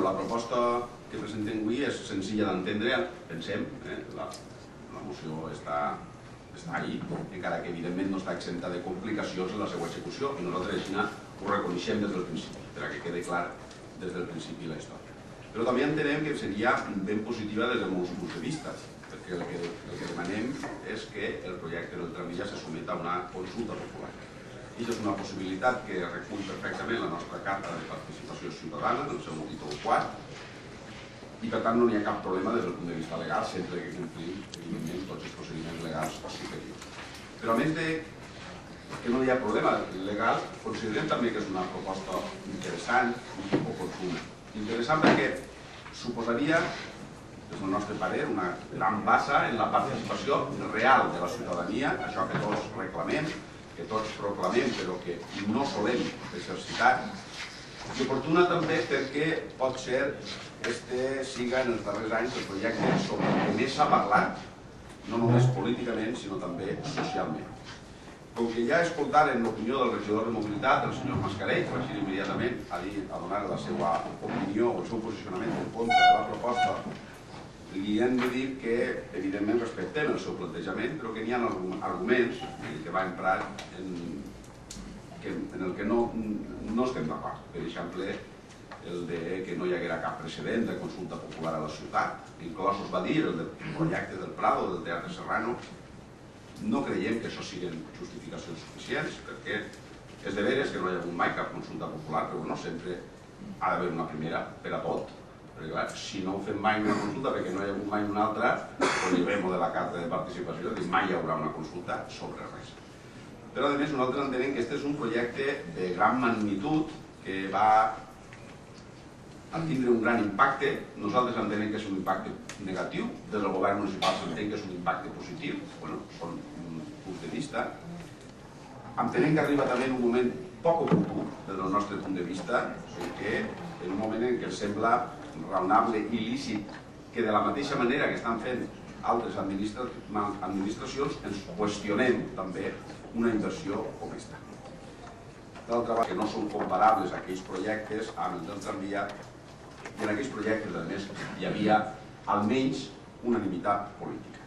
la proposta que presentem avui és senzilla d'entendre, pensem, la moció està ahí, encara que evidentment no està exempta de complicacions en la seva execució, i nosaltres així ho reconeixem des del principi, perquè quede clar des del principi la història. Però també entenem que seria ben positiva des de molts punts de vista, perquè el que demanem és que el projecte del tramvia se sotmeta a una consulta popular. I això és una possibilitat que recull perfectament la nostra Carta de Participació Ciutadana, en el seu títol quart, i per tant no hi ha cap problema des del punt de vista legal, sempre que complim, evidentment, tots els procediments legals superiors. Però a més de que no hi ha problema legal, considerem també que és una proposta interessant i oportuna. Interessant perquè suposaria, des del nostre parer, una gran base en la participació real de la ciutadania, això que tots reclamem, que tots proclamem, però que no solem exercitar, i oportuna també perquè pot ser que siga en els darrers anys el projecte sobre el que més s'ha parlat, no només políticament, sinó també socialment. Com que ja escoltaren l'opinió del regidor de mobilitat, el senyor Mascarell, que va ser immediatament a donar la seva opinió o el seu posicionament en contra de la proposta, li hem de dir que, evidentment, respectem el seu plantejament, però que n'hi ha arguments que va emprar en el que no estem d'acord. Per exemple, el que no hi haguera cap precedent de consulta popular a la ciutat. Inclòs es va dir el projecte del Prado, del Teatre Serrano. No creiem que això siguin justificacions suficients, perquè és de veres que no hi ha hagut mai cap consulta popular, però no sempre ha d'haver una primera per a tot. Perquè clar, si no ho fem mai una consulta perquè no hi ha hagut mai una altra, doncs llevem-ho de la carta de participació, i mai hi haurà una consulta sobre res. Però a més nosaltres entenem que aquest és un projecte de gran magnitud que va a tindre un gran impacte. Nosaltres entenem que és un impacte negatiu, des del govern municipal s'entén que és un impacte positiu, són punts de vista. Entenem que arriba també en un moment poc oportú des del nostre punt de vista, perquè en un moment en què ens sembla raonable i lícit que de la mateixa manera que estan fent altres administracions ens qüestionem també una inversió com aquesta. D'altra banda, que no són comparables aquells projectes amb el del tramvia, i en aquells projectes, a més, hi havia almenys unanimitat política.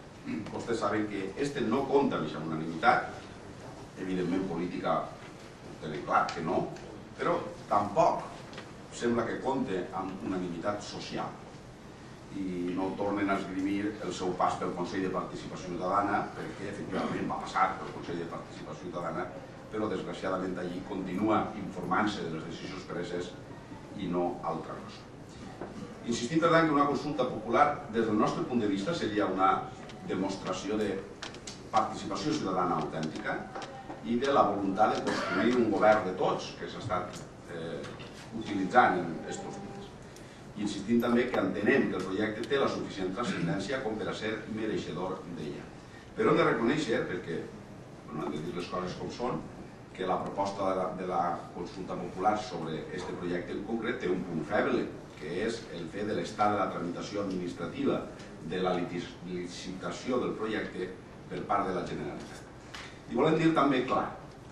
Vostès saben que este no compta amb aquesta unanimitat, evidentment política tenen clar que no, però tampoc sembla que compte amb unanimitat social. I no tornen a esgrimir el seu pas pel Consell de Participació Ciutadana, perquè efectivament va passar pel Consell de Participació Ciutadana, però desgraciadament allí continua informant-se de les decisions preses i no altra cosa. Insistim, per tant, que una consulta popular, des del nostre punt de vista, seria una demostració de participació ciutadana autèntica i de la voluntat de construir un govern de tots que s'ha estat utilitzant en aquests dies. I insistim també que entenem que el projecte té la suficient transcendència com per a ser mereixedor d'ella. Però hem de reconèixer, perquè hem de dir les coses com són, que la proposta de la consulta popular sobre aquest projecte en concret té un punt feble, que és el fet de l'estat de la tramitació administrativa de la licitació del projecte per part de la Generalitat. I volem dir també clar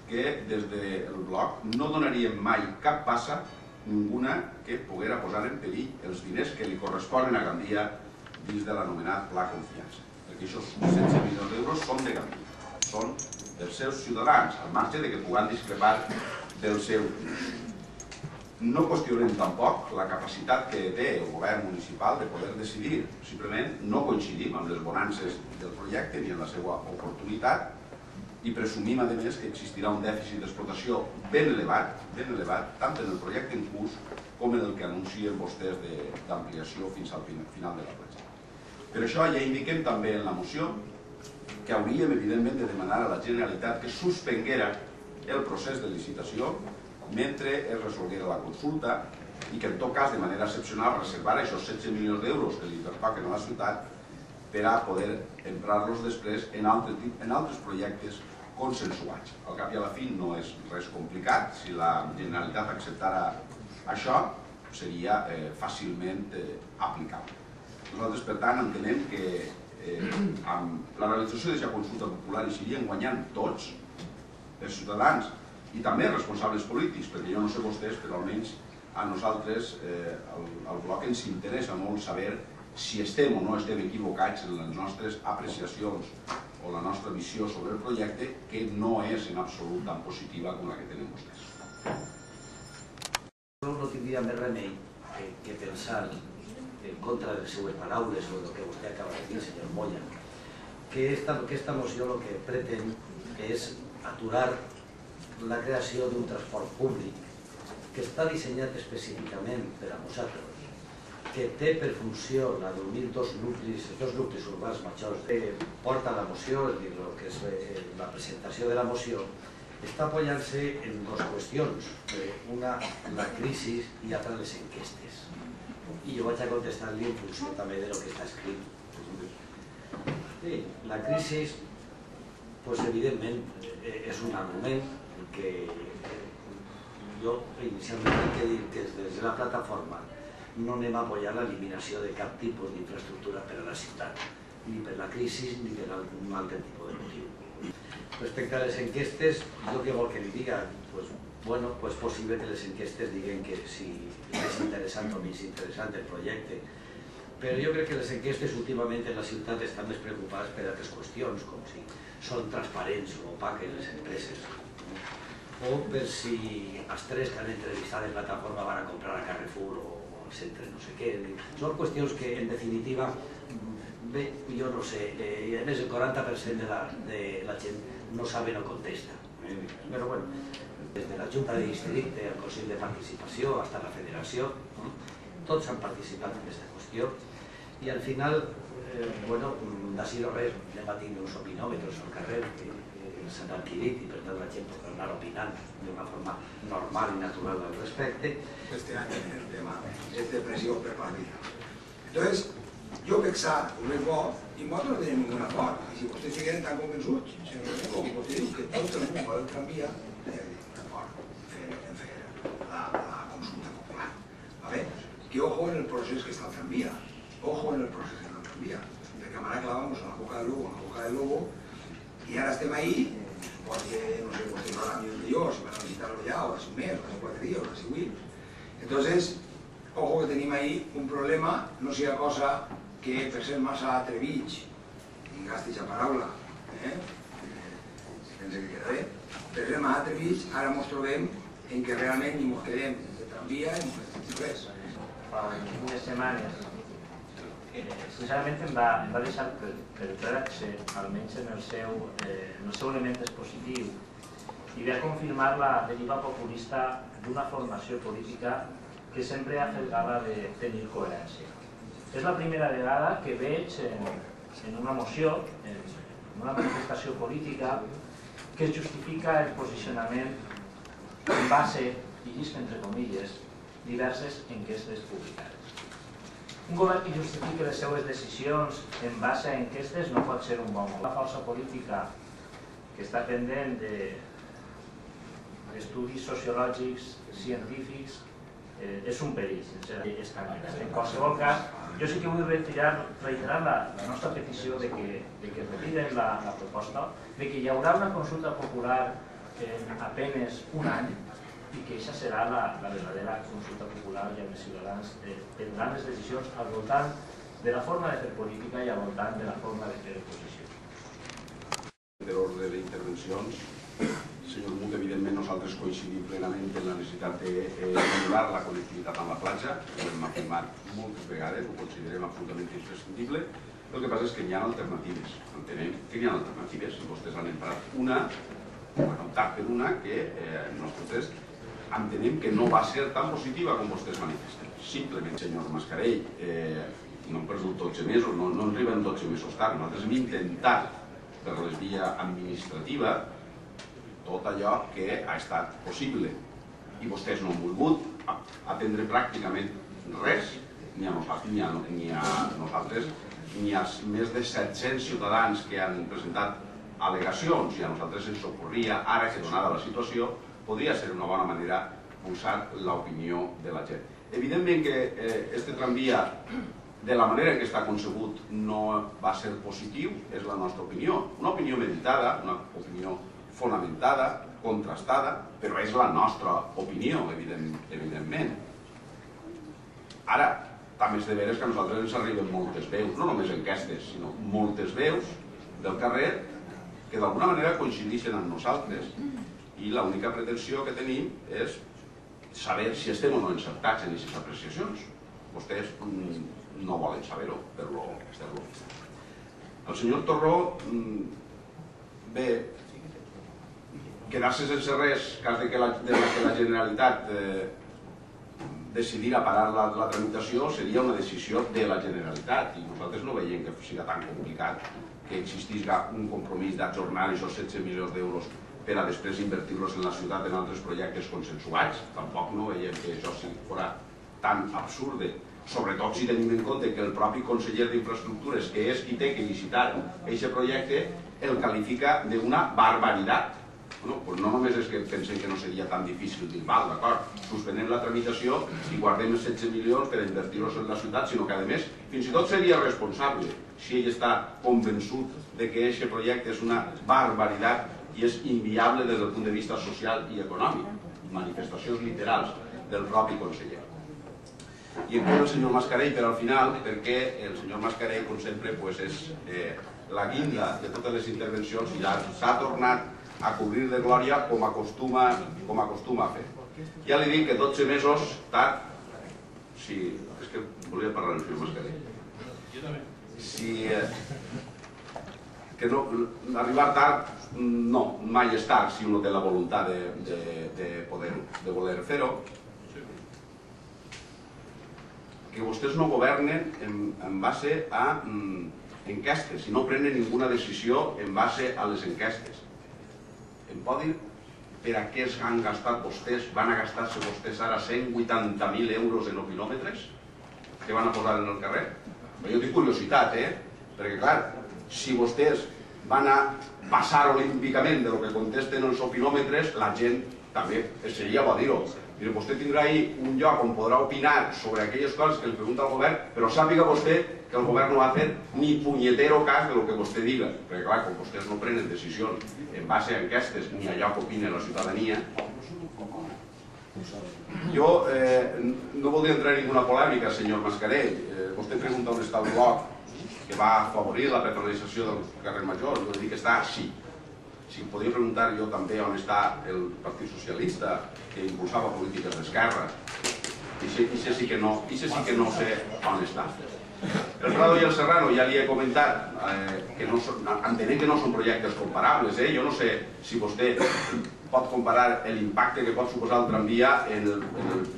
que des del bloc no donaríem mai cap passa ninguna que poguera posar en perill els diners que li corresponen a Gandia dins de l'anomenat Pla Confiança. Perquè aquests 16 milions d'euros són de Gandia, són dels seus ciutadans, al marge de que puguem discrepar del seu. No qüestionem tampoc la capacitat que té el govern municipal de poder decidir. Simplement no coincidim amb les bonances del projecte ni en la seva oportunitat i presumim, a més, que existirà un dèficit d'explotació ben elevat, tant en el projecte en curs com en el que anuncien vostès d'ampliació fins al final de la platja. Per això ja indiquem també en la moció que hauríem, evidentment, de demanar a la Generalitat que suspenguera el procés de licitació mentre es resolguera la consulta i que, en tot cas, de manera excepcional, reservara aquests 16 milions d'euros que li pertoquen a la ciutat per a poder emprar-los després en altres projectes consensuats. Al cap i a la fi no és res complicat. Si la Generalitat acceptara això, seria fàcilment aplicable. Nosaltres, per tant, entenem que amb la realització d'aquesta consulta popular hi serien guanyant tots els ciutadans i també els responsables polítics, perquè jo no sé vostès, però almenys a nosaltres, al bloc, ens interessa molt saber si estem o no estem equivocats en les nostres apreciacions o la nostra visió sobre el projecte, que no és en absolut tan positiva com la que tenen vostès. No tindria més remei que pensar en contra de les seues paraules o del que vostè acaba de dir, senyor Moya, que esta moció el que pretén és aturar la creació d'un transport públic que està dissenyat específicament per a nosaltres, que té per funció la dormir dos nuclis urbans majors que porta la moció, és a dir, el que és la presentació de la moció, està apoyant-se en dues qüestions, una la crisi i altra les enquestes. I jo vaig a contestar-li en funció també de lo que està escrit. Sí, la crisi, evidentment, és un argument que jo inicialment he dit que des de la plataforma no anem a apoyar l'eliminació de cap tipus d'infraestructura per a la ciutat, ni per la crisi ni per algun altre tipus de motiu. Respecte a les enquestes, jo què vol que li diga? Bueno, és possible que les enquestes diguen que si és interessant o menys interessant el projecte, però jo crec que les enquestes últimament en la ciutat estan més preocupades per altres qüestions, com si són transparents o opaques les empreses, o per si els tres que han entrevistat en plataforma van a comprar a Carrefour o al centre no sé què. Són qüestions que, en definitiva, bé, jo no sé, a més el 40% de la gent no sabe, no contesta. Però bueno, des de la Junta de Districte, el Consell de Participació, fins a la Federació, tots han participat en aquesta qüestió i al final, bueno, d'ací no res, anem a tindre uns opinòmetres al carrer que s'han adquirit i per tant la gent pot anar opinant d'una forma normal i natural al respecte. Este año el tema es de presión per partida. Entonces, jo pensar un és bo i nosaltres no tenim ningún acord. I si vostès siguen tan convençuts, com vostè diu que tot el món vol el tramvia, d'acord, en fer la consulta popular. ¿Vale? Que ojo en el proceso que está el tranvía. Ojo en el proceso que está el tranvía. Perquè ara clavamos a la boca del lobo, i ara estem ahí, porque no sé, vostè no l'ha vist jo, si van a visitar-lo ja, o hace un mes, o hace 4 días, o hace 8. Entonces, ojo que tenim ahí un problema, no sigui cosa que per ser massa atrevits, i gasti ja paraula, si pensa que queda bé, per ser massa atrevits, ara ens trobem en què realment ni ens quedem de tramvia ni ens quedem res. Fa unes setmanes, sincerament em va deixar perplex, almenys en el seu element expositiu, i ve a confirmar la deriva populista d'una formació política que sempre ha fet gala de tenir coherència. És la primera vegada que veig en una moció, en una manifestació política, que es justifica el posicionament en base, i llisc entre comilles, diverses enquestes publicades. Un govern que justifiqui les seues decisions en base a enquestes no pot ser un bon govern. La força política que està pendent d'estudis sociològics, científics, és un perill, sincerament. En qualsevol cas, jo sí que vull reiterar la nostra petició de que retiren la proposta, de que hi haurà una consulta popular en apenas un any i que aquesta serà la verdadera consulta popular i els ciutadans prendran les decisions al voltant de la forma de fer política i al voltant de la forma de fer oposició. Per ordre d'intervencions, senyor Munt, evidentment nosaltres coincidim plenament en la necessitat de millorar la connectivitat amb la platja, ho hem afirmat moltes vegades, ho considerem absolutament imprescindible. El que passa és que hi ha alternatives, entenem que hi ha alternatives, si vostès han emprat una, han optat per una que nosaltres entenem que no va ser tan positiva com vostès manifesten. Simplement, senyor Mascarell, no hem perdut 12 mesos, no ens arriben 12 mesos tard, nosaltres hem intentat per la via administrativa tot allò que ha estat possible i vostès no han volgut atendre pràcticament res, ni a nosaltres ni als més de 700 ciutadans que han presentat al·legacions, i a nosaltres ens ocorria ara que donada la situació podria ser una bona manera pulsar l'opinió de la gent. Evidentment que este tramvia de la manera que està concebut no va ser positiu, és la nostra opinió, una opinió meditada, una opinió fonamentada, contrastada, però és la nostra opinió, evidentment. Ara, també és de veres que a nosaltres ens arriben moltes veus, no només enquestes, sinó moltes veus del carrer que d'alguna manera coincideixen amb nosaltres i l'única pretensió que tenim és saber si estem o no encertats en aquestes apreciacions. Vostès no volen saber-ho, per-lo vist. El senyor Torró, bé, quedar-se sense res, cas de que la Generalitat decidir parar la tramitació seria una decisió de la Generalitat i nosaltres no veiem que sigui tan complicat que existís un compromís d'ajornar aquests 16 milions d'euros per a després invertir-los en la ciutat en altres projectes consensuats. Tampoc no veiem que això fos tan absurd, sobretot si tenim en compte que el propi conseller d'Infraestructures, que és qui té que licitar aquest projecte, el qualifica d'una barbaritat. No només és que pensem que no seria tan difícil dir, val, d'acord, suspenem la tramitació i guardem els 16 milions per invertir-los en la ciutat, sinó que a més fins i tot seria responsable si ell està convençut de que aquest projecte és una barbaritat i és inviable des del punt de vista social i econòmic. Manifestacions literals del propi conseller. I en quant al senyor Mascarell, per al final, perquè el senyor Mascarell, com sempre, és la guinda de totes les intervencions i s'ha tornat a cobrir de glòria com acostuma a fer. Ja li dic que 12 mesos tard, sí, és que volia parlar amb el senyor Mascarell. Si que no, arribar tard, no, mai és tard si uno té la voluntat de voler fer-ho. Que vostès no governen en base a enquestes i no prenen ninguna decisió en base a les enquestes. Em pot dir per a què han gastat vostès, van a gastar-se vostès ara 180.000 euros en opinòmetres que van a posar en el carrer? Jo tinc curiositat, perquè clar, si vostès van a passar olímpicament de lo que contesten els opinòmetres, la gent també seria bo dir-ho. Vostè tindrà ahí un lloc on podrà opinar sobre aquelles coses que li pregunta el govern, però sàpiga vostè que el govern no va fer ni punyetero cas de lo que vostè diga, perquè clar, com vostès no prenen decisions en base a enquestes ni allò que opina la ciutadania. Jo no voldria entrar en ninguna polèmica, senyor Mascarell. Vostè pregunta on està el bloc que va afavorir la peatonalització del carrer Major. Jo dic que està així. Si podria preguntar jo també on està el Partit Socialista que impulsava polítiques d'esquerra. Ixe sí que no sé on està. El Prado i el Serrano ja li he comentat que entenem que no són projectes comparables. Jo no sé si vostè pot comparar l'impacte que pot suposar el tramvia en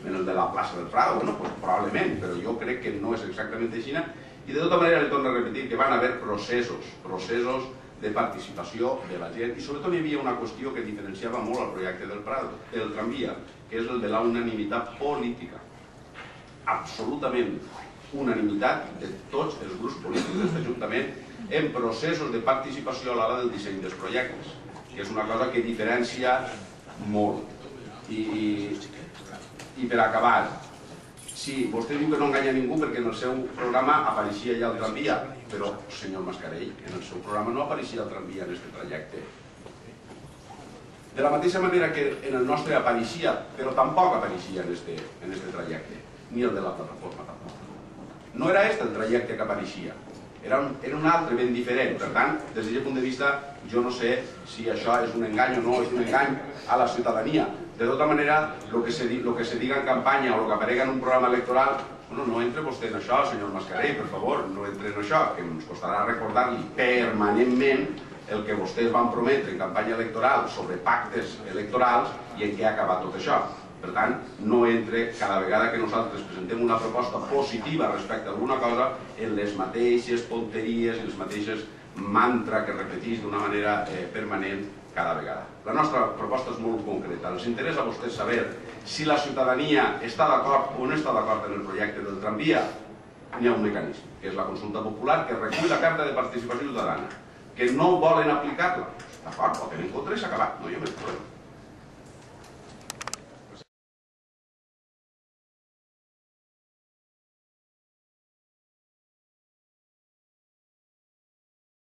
el de la plaça del Prado. Probablement, però jo crec que no és exactament així. I de tota manera li torno a repetir que van haver processos de participació de la gent i sobretot hi havia una qüestió que diferenciava molt el projecte del tramvia, que és el de la unanimitat política. Absolutament unanimitat de tots els grups polítics d'aquest Ajuntament en processos de participació a l'hora del disseny dels projectes, que és una cosa que diferencia molt. I per acabar, sí, vostè diu que no enganya ningú perquè en el seu programa apareixia ja el tramvia, però, senyor Mascarell, en el seu programa no apareixia el tramvia en aquest trajecte. De la mateixa manera que en el nostre apareixia, però tampoc apareixia en aquest trajecte, ni el de la plataforma tampoc. No era aquest el trajecte que apareixia, era un altre ben diferent. Per tant, des d'aquest punt de vista, jo no sé si això és un engany o no és un engany a la ciutadania. De tota manera, el que se diga en campanya o el que aparega en un programa electoral, no entre vostè en això, senyor Mascarell, per favor, no entre en això, que ens costarà recordar-li permanentment el que vostès van prometre en campanya electoral sobre pactes electorals i en què ha acabat tot això. Per tant, no entre cada vegada que nosaltres presentem una proposta positiva respecte a alguna cosa en les mateixes tonteries i les mateixes mantra que repetís d'una manera permanent cada vegada. La nostra proposta és molt concreta. Els interessa a vostès saber si la ciutadania està d'acord o no està d'acord en el projecte del tramvia. N'hi ha un mecanisme, que és la consulta popular, que recull la carta de participació ciutadana. Que no volen aplicar-la. D'acord, voten en contra i s'ha acabat. No hi ha més problema.